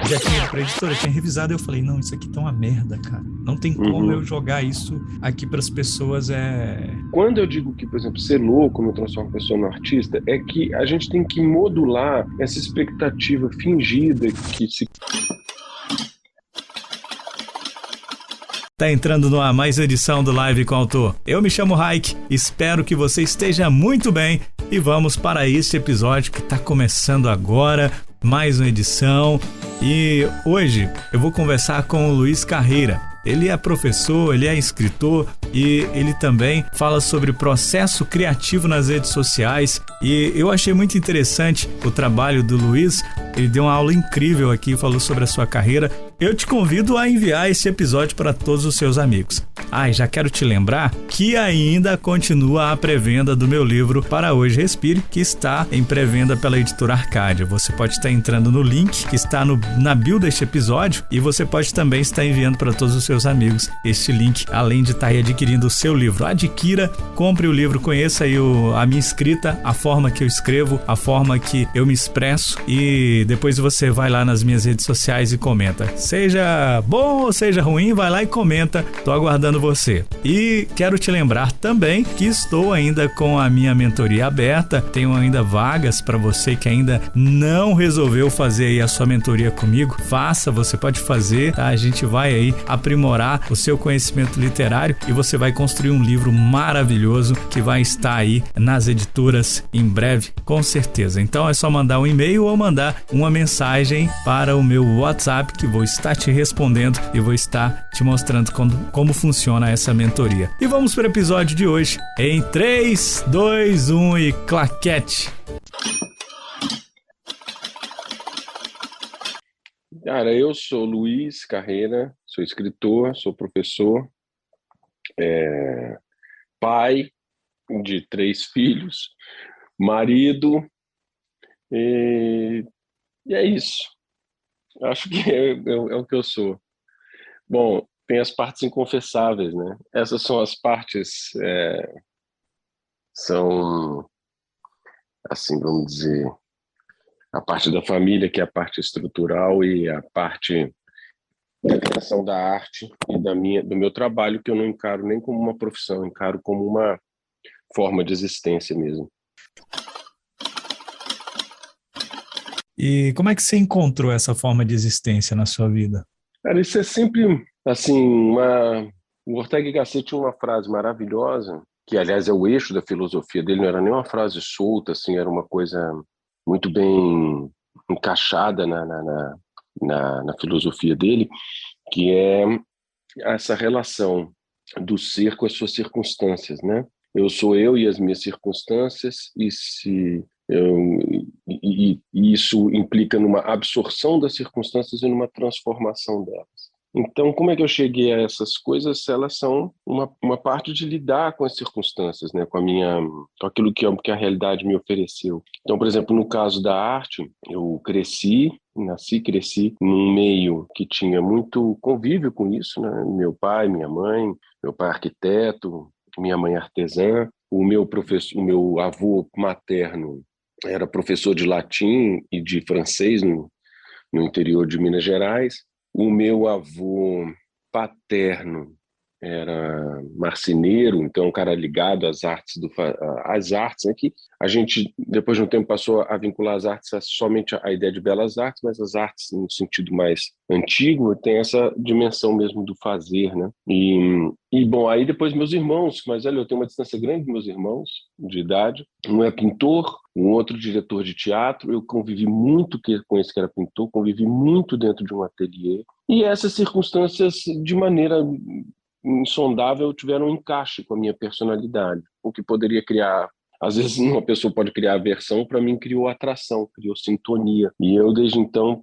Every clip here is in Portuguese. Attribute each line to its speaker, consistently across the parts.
Speaker 1: já tinha ido pra editora, tinha revisado, eu falei, não, isso aqui tá uma merda, cara. Não tem como eu jogar isso aqui pras pessoas,
Speaker 2: Quando eu digo que, por exemplo, ser louco não transforma a pessoa no artista, é que a gente tem que modular essa expectativa fingida que se...
Speaker 1: Tá entrando no ar mais uma edição do Live com o Autor. Eu me chamo Raik, espero que você esteja muito bem e vamos para este episódio que tá começando agora, mais uma edição. E hoje eu vou conversar com o Luiz Carreira. Ele é professor, ele é escritor e ele também fala sobre processo criativo nas redes sociais. E eu achei muito interessante o trabalho do Luiz. Ele deu uma aula incrível aqui, falou sobre a sua carreira. Eu te convido a enviar esse episódio para todos os seus amigos. E já quero te lembrar que ainda continua a pré-venda do meu livro Para Hoje Respire, que está em pré-venda pela editora Arcádia. Você pode estar entrando no link que está na bio deste episódio e você pode também estar enviando para todos os seus amigos este link, além de estar aí adquirindo o seu livro. Adquira, compre o livro, conheça aí a minha escrita, a forma que eu escrevo, a forma que eu me expresso e depois você vai lá nas minhas redes sociais e comenta. Seja bom ou seja ruim, vai lá e comenta. Tô aguardando você. E quero te lembrar também que estou ainda com a minha mentoria aberta. Tenho ainda vagas para você que ainda não resolveu fazer aí a sua mentoria comigo. Faça, você pode fazer, tá? A gente vai aí aprimorar o seu conhecimento literário e você vai construir um livro maravilhoso que vai estar aí nas editoras em breve, com certeza. Então é só mandar um e-mail ou mandar uma mensagem para o meu WhatsApp que vou estar te respondendo e vou estar te mostrando como funciona essa mentoria. E vamos para o episódio de hoje. Em 3, 2, 1 e claquete!
Speaker 2: Cara, eu sou Luiz Carreira, sou escritor, sou professor, pai de 3 filhos, marido, e é isso. Acho que é o que eu sou. Bom, tem as partes inconfessáveis, né? Essas são as partes, são, assim, vamos dizer, a parte da família, que é a parte estrutural, e a parte da criação da arte e do meu trabalho, que eu não encaro nem como uma profissão, encaro como uma forma de existência mesmo.
Speaker 1: E como é que você encontrou essa forma de existência na sua vida?
Speaker 2: Cara, isso é sempre, assim, o Ortega y Gasset tinha uma frase maravilhosa, que, aliás, é o eixo da filosofia dele, não era nem uma frase solta, assim, era uma coisa muito bem encaixada na filosofia dele, que é essa relação do ser com as suas circunstâncias, né? Eu sou eu e as minhas circunstâncias, e isso implica numa absorção das circunstâncias e numa transformação delas. Então, como é que eu cheguei a essas coisas? Elas são uma parte de lidar com as circunstâncias, né? Com aquilo que a realidade me ofereceu. Então, por exemplo, no caso da arte, eu cresci num meio que tinha muito convívio com isso, né? Meu pai, minha mãe, meu pai arquiteto, minha mãe artesã, o meu avô materno era professor de latim e de francês no interior de Minas Gerais. O meu avô paterno era marceneiro, então um cara ligado às artes, né, que a gente, depois de um tempo, passou a vincular as artes somente à ideia de belas artes, mas as artes, no sentido mais antigo, tem essa dimensão mesmo do fazer, né? E bom, aí depois meus irmãos, mas olha, eu tenho uma distância grande dos meus irmãos, de idade. Um é pintor, um outro diretor de teatro. Eu convivi muito com esse que era pintor, convivi muito dentro de um ateliê. E essas circunstâncias, de maneira insondável, tiveram um encaixe com a minha personalidade, o que poderia criar, às vezes uma pessoa pode criar aversão, para mim criou atração, criou sintonia, e eu desde então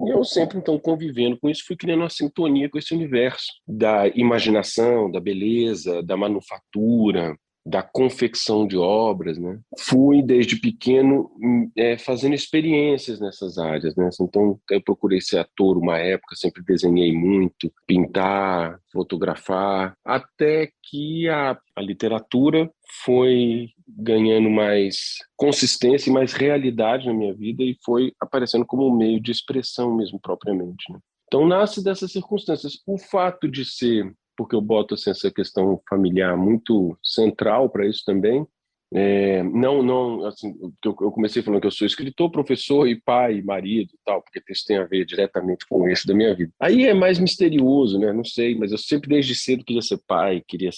Speaker 2: eu sempre então convivendo com isso, fui criando uma sintonia com esse universo da imaginação, da beleza, da manufatura, da confecção de obras, né? Fui, desde pequeno, fazendo experiências nessas áreas, né? Então, eu procurei ser ator uma época, sempre desenhei muito, pintar, fotografar, até que a literatura foi ganhando mais consistência e mais realidade na minha vida e foi aparecendo como um meio de expressão mesmo, propriamente, né? Então, nasce dessas circunstâncias. O fato de ser, porque eu boto assim, essa questão familiar muito central para isso também, não, assim, eu comecei falando que eu sou escritor, professor e pai, marido e tal, porque isso tem a ver diretamente com o eixo da minha vida. Aí é mais misterioso, né? Não sei, mas eu sempre desde cedo queria ser pai, queria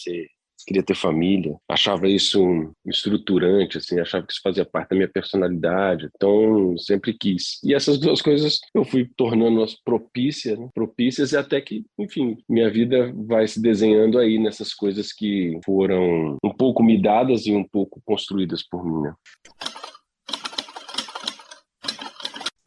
Speaker 2: ter família, achava isso estruturante, assim, achava que isso fazia parte da minha personalidade, então sempre quis. E essas duas coisas eu fui tornando-as propícias, né? Propícias, e até que, enfim, minha vida vai se desenhando aí nessas coisas que foram um pouco me dadas e um pouco construídas por mim, né?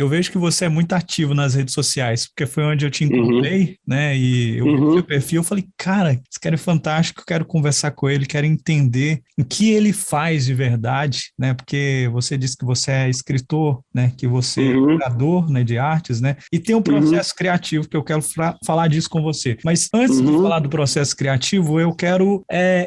Speaker 1: Eu vejo que você é muito ativo nas redes sociais, porque foi onde eu te encontrei, né? E eu vi o seu perfil, eu falei, cara, esse cara é fantástico, eu quero conversar com ele, quero entender o que ele faz de verdade, né? Porque você disse que você é escritor, né? Que você é curador, né, de artes, né? E tem um processo criativo que eu quero falar disso com você. Mas antes de falar do processo criativo, eu quero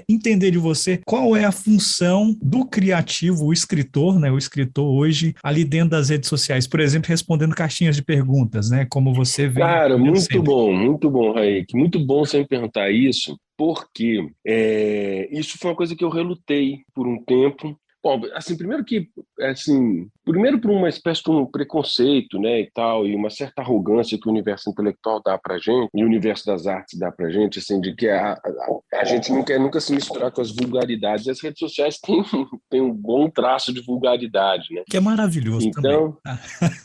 Speaker 1: entender de você qual é a função do criativo, o escritor, né? O escritor hoje ali dentro das redes sociais, por exemplo, respondendo caixinhas de perguntas, né? Como você vem.
Speaker 2: Cara, muito bom, Raik. Muito bom você me perguntar isso, porque isso foi uma coisa que eu relutei por um tempo. Bom, assim, primeiro por uma espécie de um preconceito, né, e tal, e uma certa arrogância que o universo intelectual dá pra gente, e o universo das artes dá pra gente, assim, de que a gente não quer nunca se misturar com as vulgaridades. E as redes sociais têm um bom traço de vulgaridade, né?
Speaker 1: Que é maravilhoso também.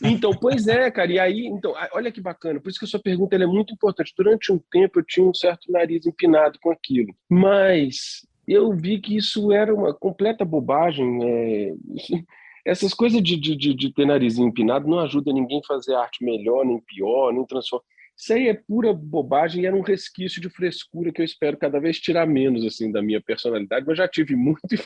Speaker 2: Então, pois é, cara, e aí, então, olha que bacana, por isso que a sua pergunta ela é muito importante. Durante um tempo eu tinha um certo nariz empinado com aquilo, mas eu vi que isso era uma completa bobagem. Essas coisas de ter nariz empinado não ajuda ninguém a fazer arte melhor, nem pior, nem transformar. Isso aí é pura bobagem e era um resquício de frescura que eu espero cada vez tirar menos assim da minha personalidade, mas já tive muito e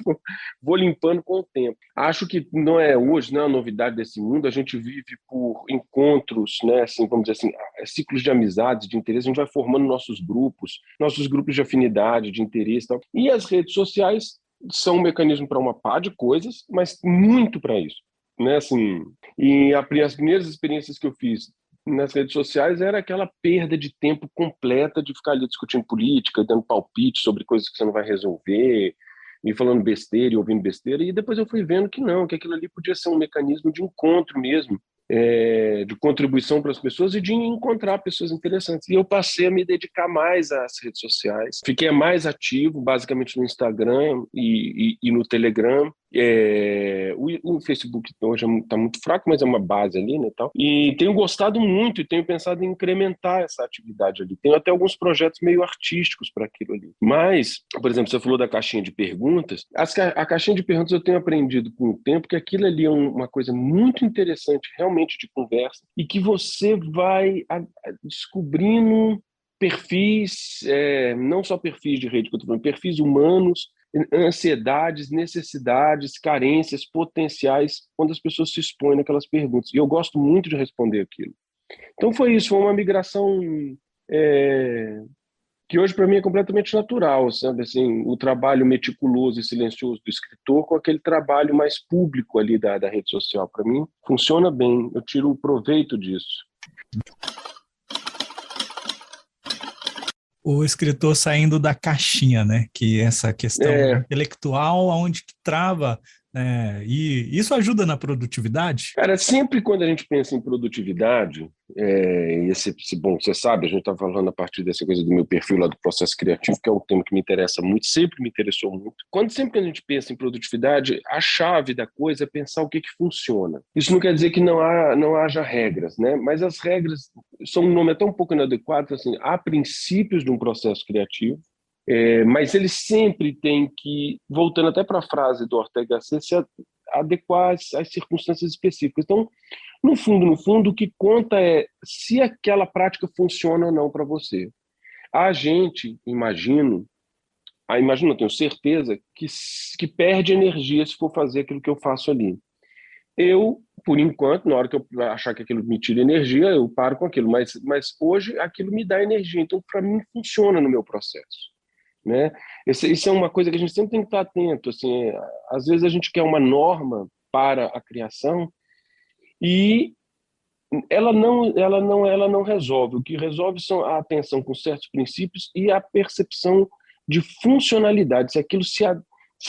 Speaker 2: vou limpando com o tempo. Acho que não é hoje, não é uma novidade desse mundo, a gente vive por encontros, né, assim, vamos dizer assim, ciclos de amizades, de interesse, a gente vai formando nossos grupos de afinidade, de interesse e tal. E as redes sociais são um mecanismo para uma par de coisas, mas muito para isso, né, assim, e as primeiras experiências que eu fiz nas redes sociais era aquela perda de tempo completa de ficar ali discutindo política, dando palpite sobre coisas que você não vai resolver, e falando besteira e ouvindo besteira, e depois eu fui vendo que não, que aquilo ali podia ser um mecanismo de encontro mesmo, de contribuição para as pessoas e de encontrar pessoas interessantes. E eu passei a me dedicar mais às redes sociais. Fiquei mais ativo, basicamente no Instagram e no Telegram. O Facebook hoje está muito fraco, mas é uma base ali, né, tal. E tenho gostado muito e tenho pensado em incrementar essa atividade ali. Tenho até alguns projetos meio artísticos para aquilo ali. Mas, por exemplo, você falou da caixinha de perguntas. A caixinha de perguntas eu tenho aprendido com o tempo que aquilo ali é uma coisa muito interessante, realmente de conversa, e que você vai descobrindo perfis, não só perfis de rede que eu estou falando, perfis humanos, ansiedades, necessidades, carências potenciais quando as pessoas se expõem naquelas perguntas. E eu gosto muito de responder aquilo. Então foi isso, foi uma migração que hoje para mim é completamente natural, sabe? Assim, o trabalho meticuloso e silencioso do escritor com aquele trabalho mais público ali da rede social. Para mim funciona bem, eu tiro o proveito disso.
Speaker 1: O escritor saindo da caixinha, né? Que essa questão intelectual, aonde que trava, né? E isso ajuda na produtividade?
Speaker 2: Cara, sempre quando a gente pensa em produtividade, bom, você sabe, a gente está falando a partir dessa coisa do meu perfil lá do processo criativo, que é um tema que me interessa muito, sempre me interessou muito. Sempre que a gente pensa em produtividade, a chave da coisa é pensar o que funciona. Isso não quer dizer que não haja regras, né? Mas as regras são um nome até um pouco inadequado, assim, há princípios de um processo criativo, mas eles sempre têm que, voltando até para a frase do Ortega Gasset, se adequar às circunstâncias específicas. Então, no fundo, o que conta é se aquela prática funciona ou não para você. A gente, imagino, Aí, imagina, eu tenho certeza que perde energia se for fazer aquilo que eu faço ali. Eu, por enquanto, na hora que eu achar que aquilo me tira energia, eu paro com aquilo. Mas hoje aquilo me dá energia. Então, para mim, funciona no meu processo, né? Isso é uma coisa que a gente sempre tem que estar atento. Assim, às vezes a gente quer uma norma para a criação e ela não resolve. O que resolve são a atenção com certos princípios e a percepção de funcionalidade, se aquilo se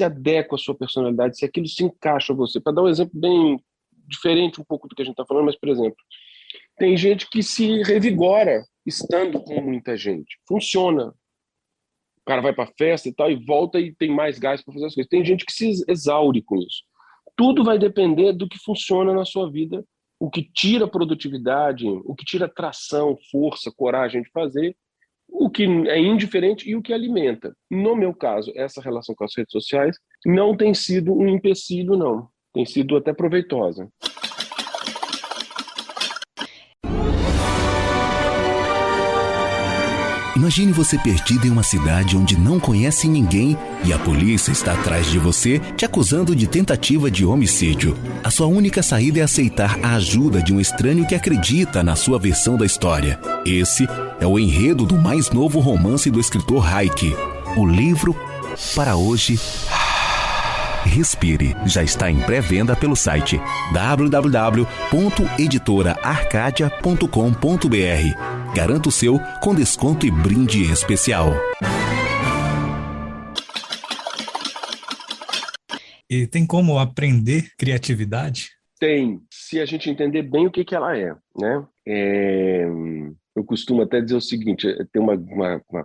Speaker 2: adequa à sua personalidade, se aquilo se encaixa a você. Para dar um exemplo bem diferente um pouco do que a gente está falando, mas, por exemplo, tem gente que se revigora estando com muita gente. Funciona. O cara vai para a festa e tal, e volta e tem mais gás para fazer as coisas. Tem gente que se exaure com isso. Tudo vai depender do que funciona na sua vida, o que tira produtividade, o que tira tração, força, coragem de fazer, o que é indiferente e o que alimenta. No meu caso, essa relação com as redes sociais não tem sido um empecilho, não. Tem sido até proveitosa.
Speaker 3: Imagine você perdido em uma cidade onde não conhece ninguém e a polícia está atrás de você te acusando de tentativa de homicídio. A sua única saída é aceitar a ajuda de um estranho que acredita na sua versão da história. Esse é o enredo do mais novo romance do escritor Hayek. O livro para hoje... Respire, já está em pré-venda pelo site www.editoraarcadia.com.br. Garanta o seu com desconto e brinde especial.
Speaker 1: E tem como aprender criatividade?
Speaker 2: Tem, se a gente entender bem o que ela é, né? Eu costumo até dizer o seguinte, tem uma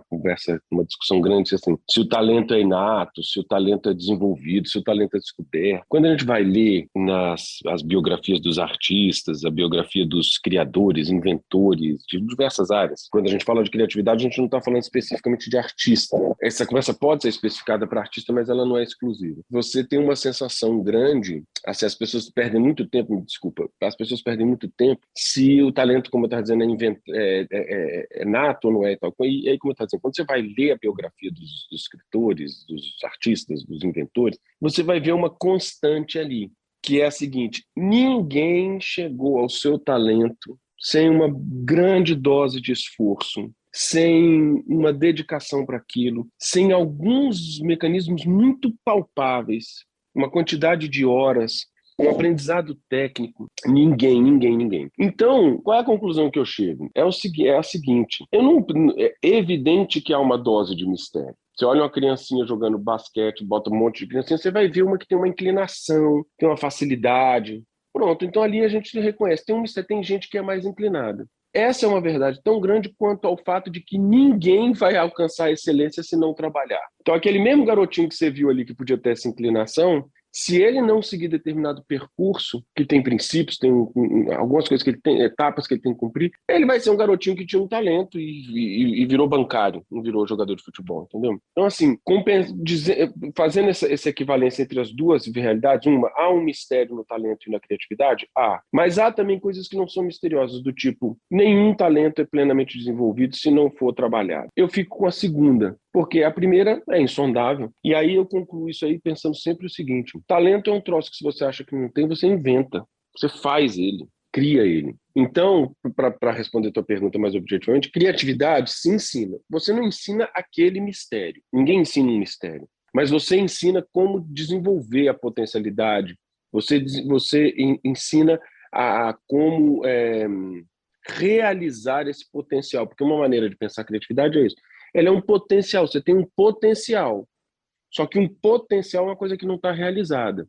Speaker 2: conversa, uma discussão grande, assim, se o talento é inato, se o talento é desenvolvido, se o talento é descoberto. Quando a gente vai ler as biografias dos artistas, a biografia dos criadores, inventores, de diversas áreas, quando a gente fala de criatividade, a gente não está falando especificamente de artista, né? Essa conversa pode ser especificada para artista, mas ela não é exclusiva. Você tem uma sensação grande, assim, as pessoas perdem muito tempo, me desculpa, as pessoas perdem muito tempo se o talento, como eu estava dizendo, é nato ou não é e tal. E aí, como eu estava dizendo, quando você vai ler a biografia dos escritores, dos artistas, dos inventores, você vai ver uma constante ali, que é a seguinte: ninguém chegou ao seu talento sem uma grande dose de esforço, sem uma dedicação para aquilo, sem alguns mecanismos muito palpáveis, uma quantidade de horas, um aprendizado técnico. Ninguém. Então, qual é a conclusão que eu chego? É a seguinte: é evidente que há uma dose de mistério. Você olha uma criancinha jogando basquete, bota um monte de criancinha, você vai ver uma que tem uma inclinação, tem uma facilidade. Pronto, então ali a gente reconhece, tem um mistério, tem gente que é mais inclinada. Essa é uma verdade tão grande quanto ao fato de que ninguém vai alcançar a excelência se não trabalhar. Então, aquele mesmo garotinho que você viu ali que podia ter essa inclinação, se ele não seguir determinado percurso, que tem princípios, tem algumas coisas que ele tem, etapas que ele tem que cumprir, ele vai ser um garotinho que tinha um talento e virou bancário, não virou jogador de futebol, entendeu? Então, assim, fazendo essa equivalência entre as duas realidades, há um mistério no talento e na criatividade? Há. Mas há também coisas que não são misteriosas, do tipo, nenhum talento é plenamente desenvolvido se não for trabalhado. Eu fico com a segunda, porque a primeira é insondável. E aí eu concluo isso aí pensando sempre o seguinte: talento é um troço que, se você acha que não tem, você inventa. Você faz ele, cria ele. Então, para responder a tua pergunta mais objetivamente, criatividade se ensina. Você não ensina aquele mistério. Ninguém ensina um mistério. Mas você ensina como desenvolver a potencialidade. Você ensina a como realizar esse potencial. Porque uma maneira de pensar a criatividade é isso. Ela é um potencial, você tem um potencial. Só que um potencial é uma coisa que não está realizada.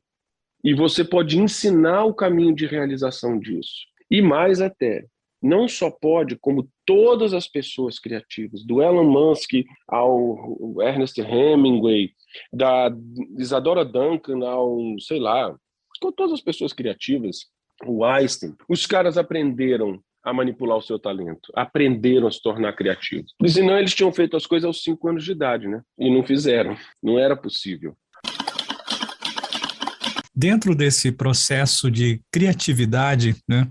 Speaker 2: E você pode ensinar o caminho de realização disso. E mais até, não só pode, como todas as pessoas criativas, do Elon Musk ao Ernest Hemingway, da Isadora Duncan ao, sei lá, todas as pessoas criativas, o Einstein, os caras aprenderam a manipular o seu talento, aprenderam a se tornar criativos. Senão eles tinham feito as coisas aos 5 anos de idade, né? E não fizeram, não era possível.
Speaker 1: Dentro desse processo de criatividade, né,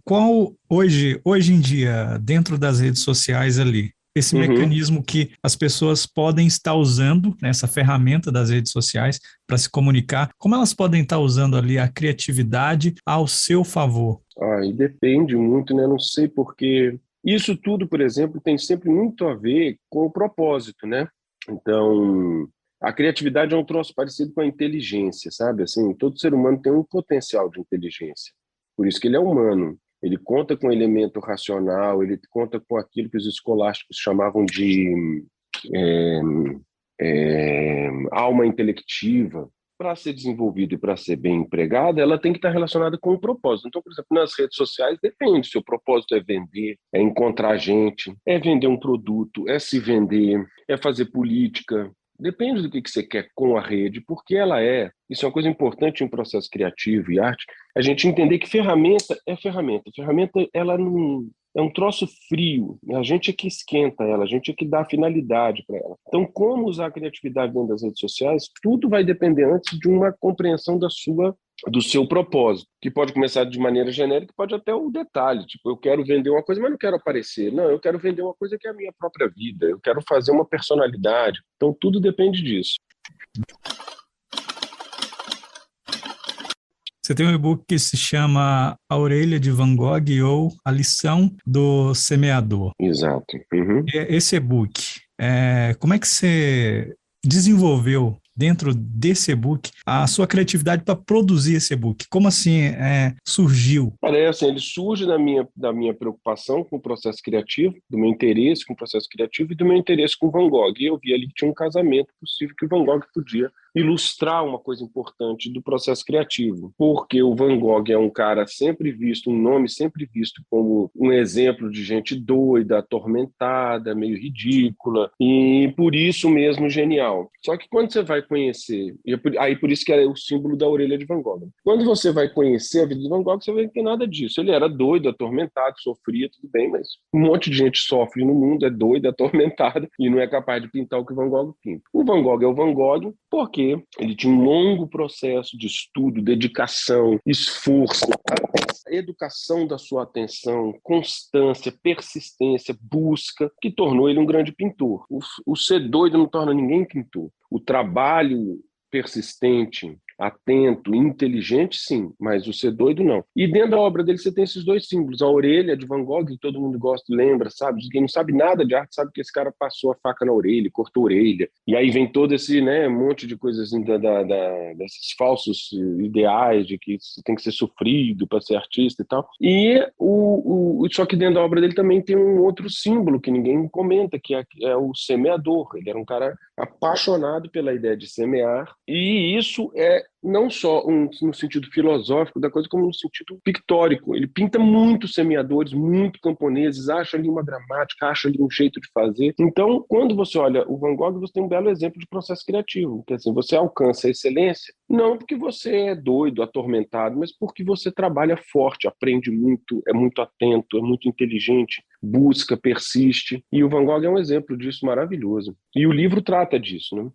Speaker 1: qual hoje em dia, dentro das redes sociais ali, esse mecanismo que as pessoas podem estar usando, né, essa ferramenta das redes sociais para se comunicar, como elas podem estar usando ali a criatividade ao seu favor?
Speaker 2: E depende muito, né? Não sei porque isso tudo, por exemplo, tem sempre muito a ver com o propósito, né? Então, a criatividade é um troço parecido com a inteligência, sabe? Assim, todo ser humano tem um potencial de inteligência. Por isso que ele é humano. Ele conta com elemento racional, ele conta com aquilo que os escolásticos chamavam de alma intelectiva. Para ser desenvolvida e para ser bem empregada, ela tem que estar relacionada com o propósito. Então, por exemplo, nas redes sociais, depende. Se o propósito é vender, é encontrar gente, é vender um produto, é se vender, é fazer política. Depende do que você quer com a rede, porque ela é. Isso é uma coisa importante em um processo criativo e arte, a gente entender que ferramenta é ferramenta. Ferramenta, ela não... é um troço frio, a gente é que esquenta ela, a gente é que dá finalidade para ela. Então, como usar a criatividade dentro das redes sociais, tudo vai depender antes de uma compreensão do seu propósito, que pode começar de maneira genérica, pode até o detalhe, tipo, eu quero vender uma coisa, mas não quero aparecer. Não, eu quero vender uma coisa que é a minha própria vida, eu quero fazer uma personalidade. Então, tudo depende disso.
Speaker 1: Você tem um e-book que se chama A Orelha de Van Gogh ou A Lição do Semeador.
Speaker 2: Exato.
Speaker 1: Esse e-book, como é que você desenvolveu dentro desse e-book a sua criatividade para produzir esse e-book? Como assim surgiu?
Speaker 2: Parece, ele surge da minha preocupação com o processo criativo, do meu interesse com o processo criativo e do meu interesse com Van Gogh. E eu vi ali que tinha um casamento possível que o Van Gogh podia ilustrar uma coisa importante do processo criativo, porque o Van Gogh é um cara sempre visto, um nome sempre visto como um exemplo de gente doida, atormentada, meio ridícula, e por isso mesmo genial. Só que quando você vai conhecer, e aí por isso que é o símbolo da orelha de Van Gogh, quando você vai conhecer a vida de Van Gogh, você vê que não tem nada disso. Ele era doido, atormentado, sofria, tudo bem, mas um monte de gente sofre no mundo, é doida, atormentada, e não é capaz de pintar o que o Van Gogh pinta. O Van Gogh é o Van Gogh porque ele tinha um longo processo de estudo, dedicação, esforço, educação da sua atenção, constância, persistência, busca, que tornou ele um grande pintor. O ser doido não torna ninguém pintor. O trabalho persistente, atento, inteligente, sim, mas o ser doido, não. E dentro da obra dele você tem esses dois símbolos, a orelha de Van Gogh, que todo mundo gosta e lembra, sabe? Quem não sabe nada de arte sabe que esse cara passou a faca na orelha, cortou a orelha, e aí vem todo esse monte de coisas assim, desses falsos ideais de que você tem que ser sofrido para ser artista e tal. E só que dentro da obra dele também tem um outro símbolo que ninguém comenta, que é o semeador. Ele era um cara apaixonado pela ideia de semear, e isso é não só no sentido filosófico da coisa, como no sentido pictórico. Ele pinta muitos semeadores, muito camponeses, acha ali uma gramática, acha ali um jeito de fazer. Então, quando você olha o Van Gogh, você tem um belo exemplo de processo criativo, que assim, você alcança a excelência, não porque você é doido, atormentado, mas porque você trabalha forte, aprende muito, é muito atento, é muito inteligente, busca, persiste. E o Van Gogh é um exemplo disso maravilhoso. E o livro trata disso, né?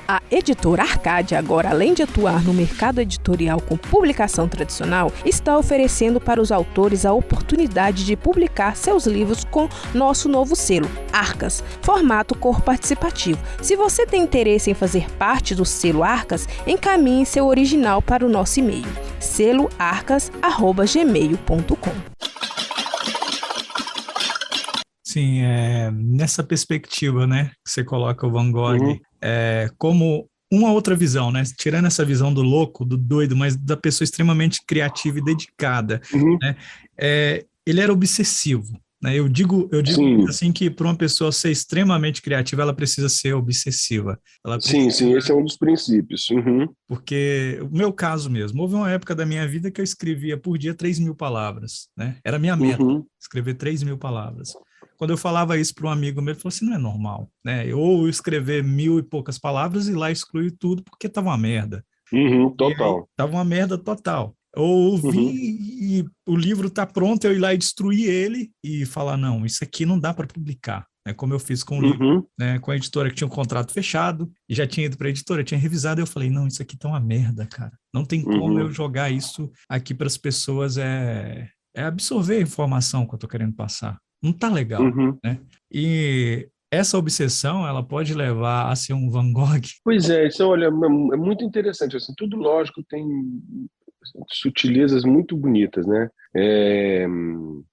Speaker 4: A editora Arcádia, agora além de atuar no mercado editorial com publicação tradicional, está oferecendo para os autores a oportunidade de publicar seus livros com nosso novo selo, Arcas, formato cor participativo. Se você tem interesse em fazer parte do selo Arcas, encaminhe seu original para o nosso e-mail, seloarcas@gmail.com.
Speaker 1: Sim, nessa perspectiva, né, que você coloca o Van Gogh como uma outra visão, né, tirando essa visão do louco, do doido, mas da pessoa extremamente criativa e dedicada, né, ele era obsessivo, né, eu digo assim que para uma pessoa ser extremamente criativa, ela precisa ser obsessiva.
Speaker 2: Sim, esse é um dos princípios.
Speaker 1: Porque o meu caso mesmo, houve uma época da minha vida que eu escrevia por dia 3.000 palavras, né, era a minha meta, escrever 3.000 palavras. Quando eu falava isso para um amigo meu, ele falou assim, não é normal, né? Ou eu escrever 1.000 e poucas palavras e lá excluir tudo porque tava uma merda.
Speaker 2: Total.
Speaker 1: Tava uma merda total. Ou vir e o livro tá pronto, eu ir lá e destruir ele e falar, não, isso aqui não dá para publicar. É como eu fiz com o livro, né, com a editora que tinha um contrato fechado e já tinha ido para a editora, tinha revisado e eu falei, não, isso aqui tá uma merda, cara. Não tem como eu jogar isso aqui para as pessoas é absorver a informação que eu estou querendo passar. Não está legal,
Speaker 2: Uhum.
Speaker 1: né? E essa obsessão, ela pode levar a ser um Van Gogh.
Speaker 2: Pois é, isso, olha, é muito interessante, assim, tudo lógico tem sutilezas muito bonitas, né?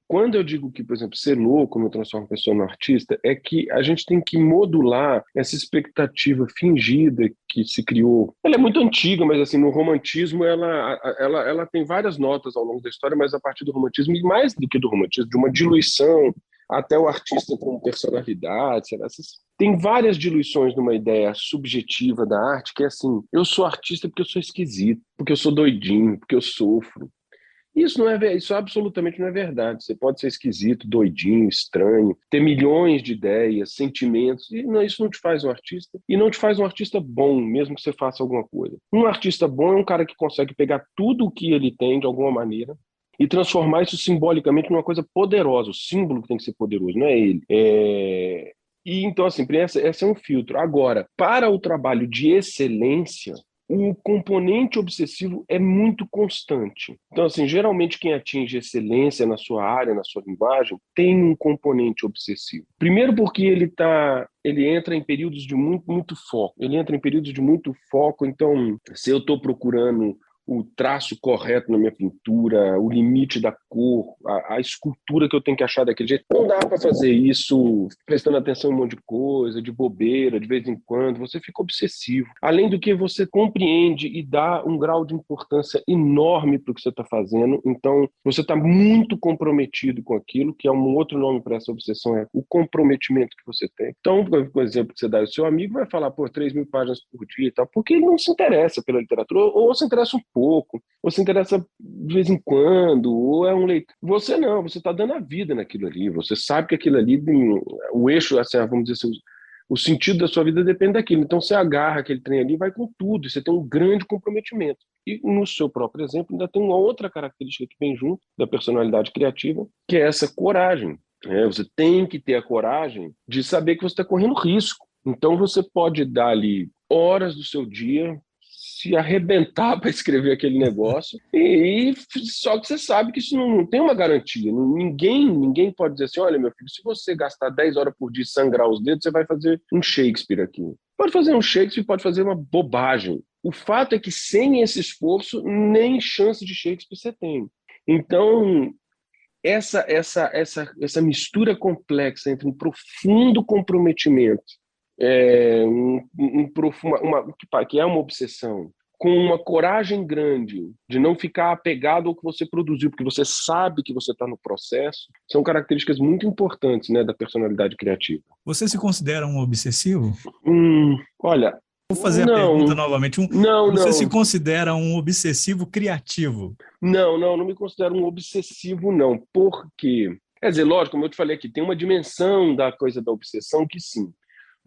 Speaker 2: Quando eu digo que, por exemplo, ser louco não transforma a pessoa no artista, é que a gente tem que modular essa expectativa fingida que se criou. Ela é muito antiga, mas assim, no romantismo ela tem várias notas ao longo da história, mas a partir do romantismo, e mais do que do romantismo, de uma diluição até o artista com personalidade, tem várias diluições numa ideia subjetiva da arte, que é assim, eu sou artista porque eu sou esquisito, porque eu sou doidinho, porque eu sofro. Isso absolutamente não é verdade. Você pode ser esquisito, doidinho, estranho, ter milhões de ideias, sentimentos, e isso não te faz um artista, e não te faz um artista bom, mesmo que você faça alguma coisa. Um artista bom é um cara que consegue pegar tudo o que ele tem, de alguma maneira, e transformar isso simbolicamente numa coisa poderosa. O símbolo que tem que ser poderoso, não é ele. E então, assim, esse é um filtro. Agora, para o trabalho de excelência, o componente obsessivo é muito constante. Então, assim, geralmente quem atinge excelência na sua área, na sua linguagem, tem um componente obsessivo. Primeiro porque ele entra em períodos de muito foco. Ele entra em períodos de muito foco. Então, se eu estou procurando o traço correto na minha pintura, o limite da cor, a escultura que eu tenho que achar daquele jeito. Não dá para fazer isso prestando atenção em um monte de coisa, de bobeira, de vez em quando. Você fica obsessivo. Além do que você compreende e dá um grau de importância enorme para o que você está fazendo. Então, você está muito comprometido com aquilo, que é um outro nome para essa obsessão, é o comprometimento que você tem. Então, por exemplo, que você dá, o seu amigo vai falar, 3.000 páginas por dia e tal, porque ele não se interessa pela literatura, ou se interessa um pouco, ou se interessa de vez em quando, ou é um leitor. Você não, você está dando a vida naquilo ali, você sabe que aquilo ali, o eixo, assim, vamos dizer assim, o sentido da sua vida depende daquilo. Então você agarra aquele trem ali e vai com tudo, e você tem um grande comprometimento. E no seu próprio exemplo, ainda tem uma outra característica que vem junto da personalidade criativa, que é essa coragem. Você tem que ter a coragem de saber que você está correndo risco. Então você pode dar ali horas do seu dia, se arrebentar para escrever aquele negócio, e só que você sabe que isso não tem uma garantia. Ninguém pode dizer assim, olha, meu filho, se você gastar 10 horas por dia e sangrar os dedos, você vai fazer um Shakespeare aqui. Pode fazer um Shakespeare, pode fazer uma bobagem. O fato é que sem esse esforço, nem chance de Shakespeare você tem. Então, essa mistura complexa entre um profundo comprometimento, que é uma obsessão, com uma coragem grande de não ficar apegado ao que você produziu, porque você sabe que você está no processo, são características muito importantes, né, da personalidade criativa.
Speaker 1: Você se considera um obsessivo?
Speaker 2: Olha,
Speaker 1: vou fazer a pergunta novamente. Você se considera um obsessivo criativo?
Speaker 2: Não me considero um obsessivo, não. Por quê? Quer dizer, lógico, como eu te falei aqui, tem uma dimensão da coisa da obsessão que sim.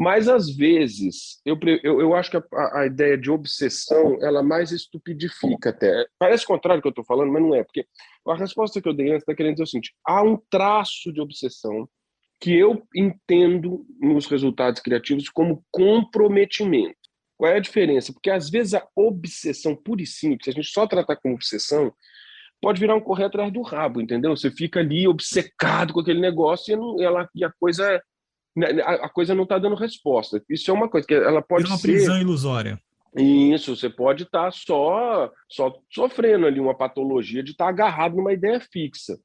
Speaker 2: Mas, às vezes, eu acho que a ideia de obsessão, ela mais estupidifica até. Parece contrário do que eu estou falando, mas não é. Porque a resposta que eu dei antes está querendo dizer o seguinte, há um traço de obsessão que eu entendo nos resultados criativos como comprometimento. Qual é a diferença? Porque, às vezes, a obsessão pura e simples, se a gente só tratar como obsessão, pode virar um correr atrás do rabo, entendeu? Você fica ali obcecado com aquele negócio e a coisa não está dando resposta. Isso é uma coisa que ela pode ser...
Speaker 1: uma prisão ilusória.
Speaker 2: Isso, você pode estar só sofrendo ali uma patologia de estar agarrado numa ideia fixa.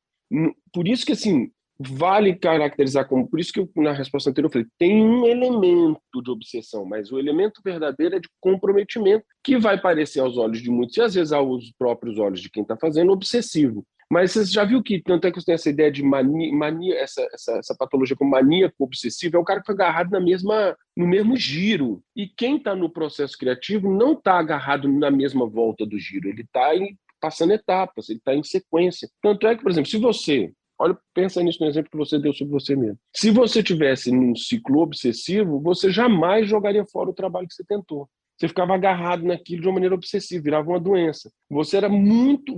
Speaker 2: Por isso que, assim, vale caracterizar como... Por isso que na resposta anterior eu falei, tem um elemento de obsessão, mas o elemento verdadeiro é de comprometimento, que vai parecer aos olhos de muitos, e às vezes aos próprios olhos de quem está fazendo, obsessivo. Mas você já viu que, tanto é que você tem essa ideia de mania, essa patologia como maníaco obsessivo, é o cara que foi agarrado no mesmo giro. E quem está no processo criativo não está agarrado na mesma volta do giro, ele está passando etapas, ele está em sequência. Tanto é que, por exemplo, se você... pensa nisso no exemplo que você deu sobre você mesmo. Se você tivesse num ciclo obsessivo, você jamais jogaria fora o trabalho que você tentou. Você ficava agarrado naquilo de uma maneira obsessiva, virava uma doença. Você era muito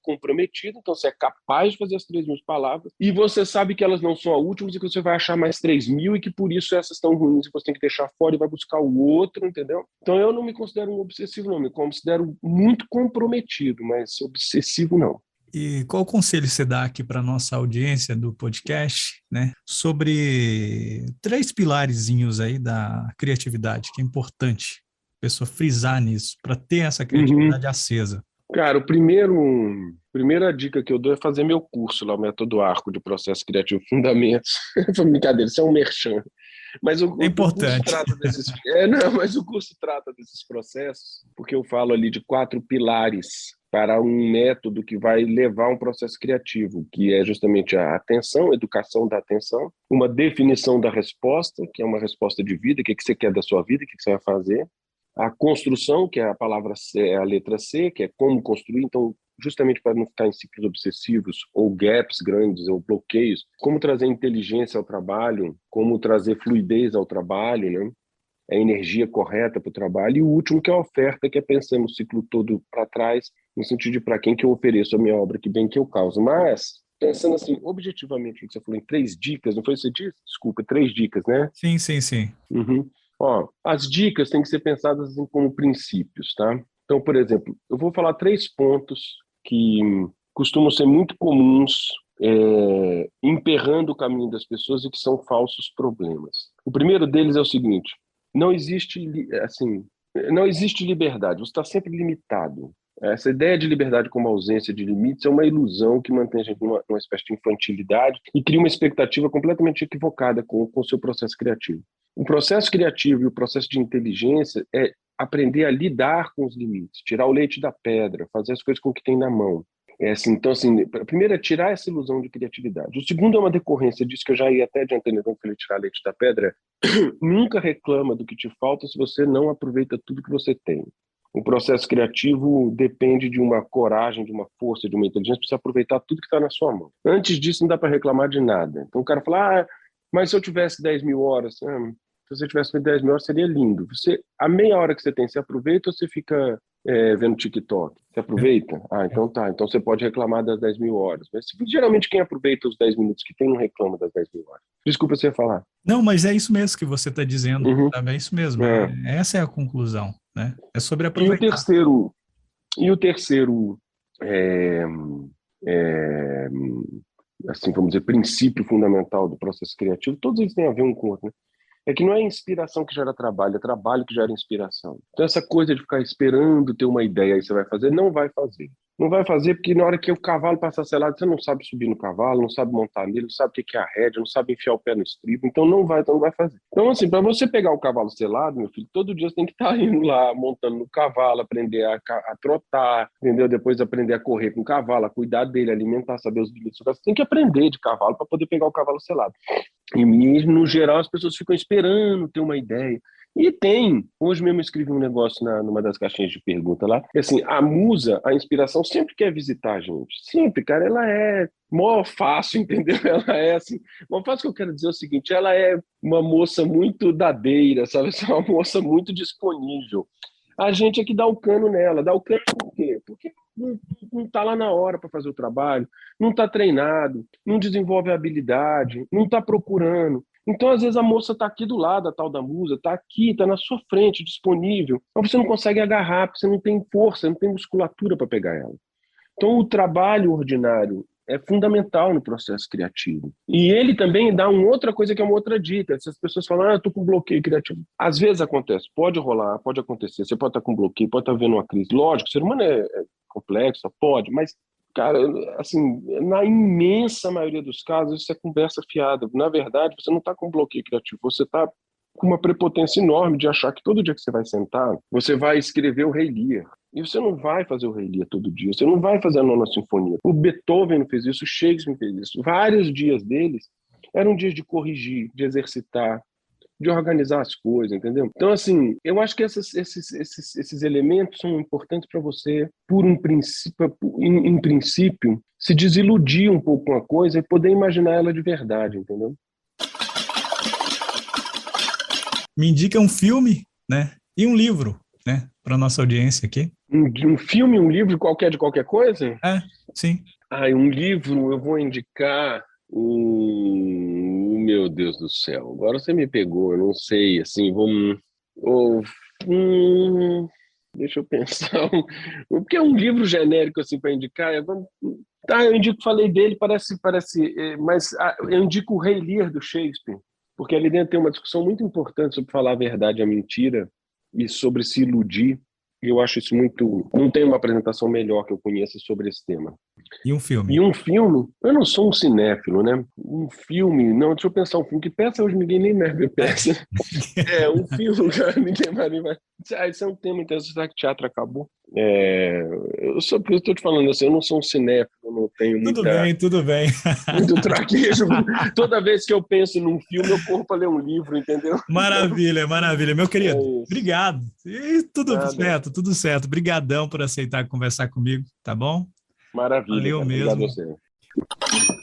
Speaker 2: comprometido, então você é capaz de fazer as 3.000 palavras, e você sabe que elas não são as últimas e que você vai achar mais 3.000 e que por isso essas estão ruins e você tem que deixar fora e vai buscar o outro, entendeu? Então eu não me considero um obsessivo, não, me considero muito comprometido, mas obsessivo não.
Speaker 1: E qual conselho você dá aqui para a nossa audiência do podcast, né, sobre 3 pilarezinhos aí da criatividade, que é importante a pessoa frisar nisso, para ter essa
Speaker 2: Uhum.
Speaker 1: criatividade acesa?
Speaker 2: Cara, primeira dica que eu dou é fazer meu curso lá, o Método Arco de Processo Criativo Fundamentos. Foi brincadeira, isso é um merchan. Mas
Speaker 1: É
Speaker 2: o curso
Speaker 1: importante.
Speaker 2: trata desses. É, não, mas o curso trata desses processos, porque eu falo ali de 4 pilares para um método que vai levar um processo criativo, que é justamente a atenção, educação da atenção, uma definição da resposta, que é uma resposta de vida, o que você quer da sua vida, o que você vai fazer, a construção, que é a palavra C, é a letra C, que é como construir, então justamente para não ficar em ciclos obsessivos ou gaps grandes ou bloqueios, como trazer inteligência ao trabalho, como trazer fluidez ao trabalho, né? A energia correta para o trabalho, e o último que é a oferta, que é pensando o ciclo todo para trás, no sentido de para quem que eu ofereço a minha obra, que bem que eu causo. Mas, pensando assim, objetivamente, você falou em 3 dicas, não foi isso que você disse? Desculpa, 3 dicas, né?
Speaker 1: Sim, sim, sim.
Speaker 2: Uhum. Ó, as dicas têm que ser pensadas assim, como princípios, tá? Então, por exemplo, eu vou falar 3 pontos que costumam ser muito comuns, emperrando o caminho das pessoas e que são falsos problemas. O primeiro deles é o seguinte: não existe, assim, não existe liberdade, você está sempre limitado. Essa ideia de liberdade como ausência de limites é uma ilusão que mantém a gente numa espécie de infantilidade e cria uma expectativa completamente equivocada com o seu processo criativo. O processo criativo e o processo de inteligência é aprender a lidar com os limites, tirar o leite da pedra, fazer as coisas com o que tem na mão. Assim, então, assim, primeiro é tirar essa ilusão de criatividade. O segundo é uma decorrência disso, que eu já ia até adiantando, então, para ele tirar leite da pedra. Nunca reclama do que te falta se você não aproveita tudo que você tem. O processo criativo depende de uma coragem, de uma força, de uma inteligência para você aproveitar tudo que está na sua mão. Antes disso, não dá para reclamar de nada. Então, o cara fala, mas se eu tivesse 10 mil horas, se você tivesse 10 mil horas, seria lindo. A meia hora que você tem, você aproveita ou você fica vendo TikTok? Você aproveita? Então tá. Então você pode reclamar das 10 mil horas. Mas geralmente quem aproveita os 10 minutos que tem não reclama das 10 mil horas. Desculpa você falar.
Speaker 1: Não, mas é isso mesmo que você está dizendo,
Speaker 2: Uhum.
Speaker 1: sabe? É isso mesmo.
Speaker 2: É.
Speaker 1: Essa é a conclusão, né? É sobre
Speaker 2: E o
Speaker 1: aproveitar.
Speaker 2: terceiro é, é, assim, vamos dizer, princípio fundamental do processo criativo, todos eles têm a ver um com o outro, né? É que não é inspiração que gera trabalho, é trabalho que gera inspiração. Então essa coisa de ficar esperando ter uma ideia aí você vai fazer, não vai fazer. Não vai fazer porque na hora que o cavalo passar selado, você não sabe subir no cavalo, não sabe montar nele, não sabe o que é a rédea, não sabe enfiar o pé no estribo, então não vai fazer. Então assim, para você pegar o cavalo selado, meu filho, todo dia você tem que estar indo lá, montando no cavalo, aprender a trotar, entendeu? Depois aprender a correr com o cavalo, a cuidar dele, alimentar, saber os limites. Você tem que aprender de cavalo para poder pegar o cavalo selado. E, no geral, as pessoas ficam esperando ter uma ideia. E tem. Hoje mesmo eu escrevi um negócio numa das caixinhas de pergunta lá. Assim, a musa, a inspiração, sempre quer visitar a gente. Sempre, cara. Ela é mó fácil, entendeu? Ela é assim. Mó fácil que eu quero dizer é o seguinte: ela é uma moça muito dadeira, sabe? É uma moça muito disponível. A gente é que dá o cano nela. Dá o cano por quê? Porque não está lá na hora para fazer o trabalho, não está treinado, não desenvolve a habilidade, não está procurando. Então, às vezes, a moça está aqui do lado, a tal da musa, está aqui, está na sua frente, disponível, mas você não consegue agarrar, porque você não tem força, não tem musculatura para pegar ela. Então, o trabalho ordinário é fundamental no processo criativo. E ele também dá uma outra coisa que é uma outra dica. Se as pessoas falam, eu estou com bloqueio criativo. Às vezes acontece, pode rolar, pode acontecer. Você pode estar com bloqueio, pode estar vendo uma crise. Lógico, o ser humano é complexo, pode, mas, cara, assim, na imensa maioria dos casos, isso é conversa fiada. Na verdade, você não está com bloqueio criativo, você está com uma prepotência enorme de achar que todo dia que você vai sentar, você vai escrever o Rei Lear. E você não vai fazer o Rei Lear todo dia, você não vai fazer a Nona Sinfonia. O Beethoven não fez isso, o Shakespeare fez isso. Vários dias deles eram dias de corrigir, de exercitar, de organizar as coisas, entendeu? Então, assim, eu acho que esses elementos são importantes para você, em princípio, se desiludir um pouco com a coisa e poder imaginar ela de verdade, entendeu?
Speaker 1: Me indica um filme, né? E um livro, né? Para nossa audiência aqui.
Speaker 2: Um filme, um livro de qualquer coisa?
Speaker 1: Sim.
Speaker 2: Um livro, eu vou indicar meu Deus do céu, agora você me pegou, eu não sei, assim, deixa eu pensar, porque é um livro genérico, assim, para indicar, Tá, eu indico, falei dele, parece, mas eu indico o Rei Lear do Shakespeare, porque ali dentro tem uma discussão muito importante sobre falar a verdade e a mentira e sobre se iludir. E eu acho isso muito... Não tem uma apresentação melhor que eu conheça sobre esse tema.
Speaker 1: E um filme?
Speaker 2: E um filme... Eu não sou um cinéfilo, né? Um filme... Não, deixa eu pensar um filme. Que peça hoje ninguém nem mais vê peça. Um filme, cara, ninguém mais vai... Esse é um tema interessante. Será que o teatro acabou? Eu estou te falando assim, eu não sou um cinéfilo, eu não tenho muita...
Speaker 1: Tudo bem.
Speaker 2: Muito traquejo. Toda vez que eu penso num filme, eu corro para ler um livro, entendeu?
Speaker 1: Maravilha. Meu querido, obrigado. E tudo certo. Obrigadão por aceitar conversar comigo, tá bom?
Speaker 2: Maravilha.
Speaker 1: Valeu
Speaker 2: cara.
Speaker 1: mesmo.
Speaker 2: Obrigado a você.